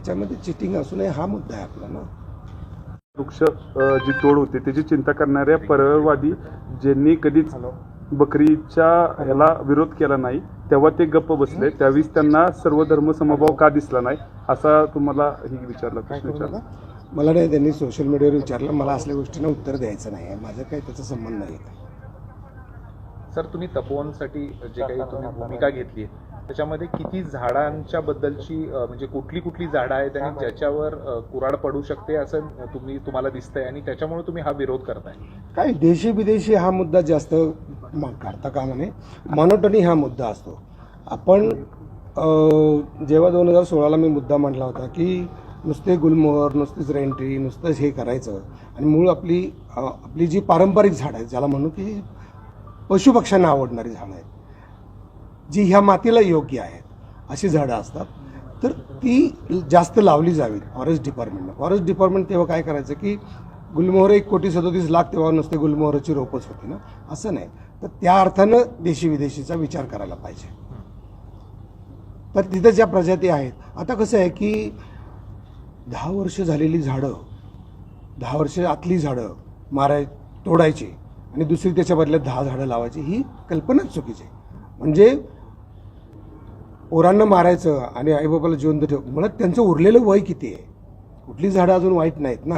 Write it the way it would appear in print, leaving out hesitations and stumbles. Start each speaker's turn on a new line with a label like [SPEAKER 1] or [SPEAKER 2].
[SPEAKER 1] त्याच्यामध्ये चिटिंग असू नये हा मुद्दा आहे आपला ना.
[SPEAKER 2] वृक्ष जी तोड होते त्याची चिंता करणाऱ्या पर्यावरणवादी ज्यांनी कधीच बकरीच्या ह्याला विरोध केला नाही तेव्हा ते गप्प बसले, त्यावेळेस त्यांना सर्वधर्म समभाव का दिसला नाही असा तुम्हाला ही विचारला प्रश्न विचारला.
[SPEAKER 1] मला नाही, त्यांनी सोशल मीडियावर विचारलं, मला असल्या गोष्टींना उत्तर द्यायचं नाही आहे, माझं काही त्याचा संबंध नाही आहे.
[SPEAKER 3] सर, तुम्ही तपोवनसाठी जे काही तुम्ही भूमिका घेतली त्याच्यामध्ये किती झाडांच्या बद्दलची म्हणजे कुठली कुठली झाडं आहेत आणि ज्याच्यावर कुऱ्हाड पडू शकते असं तुम्हाला दिसतंय आणि त्याच्यामुळे तुम्ही हा विरोध करताय?
[SPEAKER 1] काय देशी विदेशी हा मुद्दा जास्त काढता कामा नये, मॉनोटनी हा मुद्दा असतो. आपण जेव्हा 2016ला मी मुद्दा मांडला होता की नुसते गुलमोहर, नुसतीच रेंट्री, नुसतंच हे करायचं आणि मूळ आपली जी पारंपरिक झाडं आहेत, ज्याला म्हणू की पशुपक्ष्यांना आवडणारी झाडं आहेत, जी ह्या मातीला योग्य आहेत अशी झाडं असतात, तर ती जास्त लावली जावी फॉरेस्ट डिपार्टमेंटनं. फॉरेस्ट डिपार्टमेंट तेव्हा काय करायचं की गुलमोहर 1,37,00,000 तेव्हा नुसते गुलमोहराची रोपच होती ना, असं नाही. तर त्या अर्थानं देशी विदेशीचा विचार करायला पाहिजे. तर तिथं ज्या प्रजाती आहेत, आता कसं आहे की 10 वर्ष झालेली झाडं, 10 वर्ष आतली झाडं तोडायची आणि दुसरी त्याच्या बदल्यात 10 झाडं लावायची, ही कल्पनाच चुकीची आहे. म्हणजे पोरांना मारायचं आणि आईबाबाला जिवंत ठेव, म्हणत त्यांचं उरलेलं वय किती आहे? कुठली झाडं अजून वाईट नाहीत ना.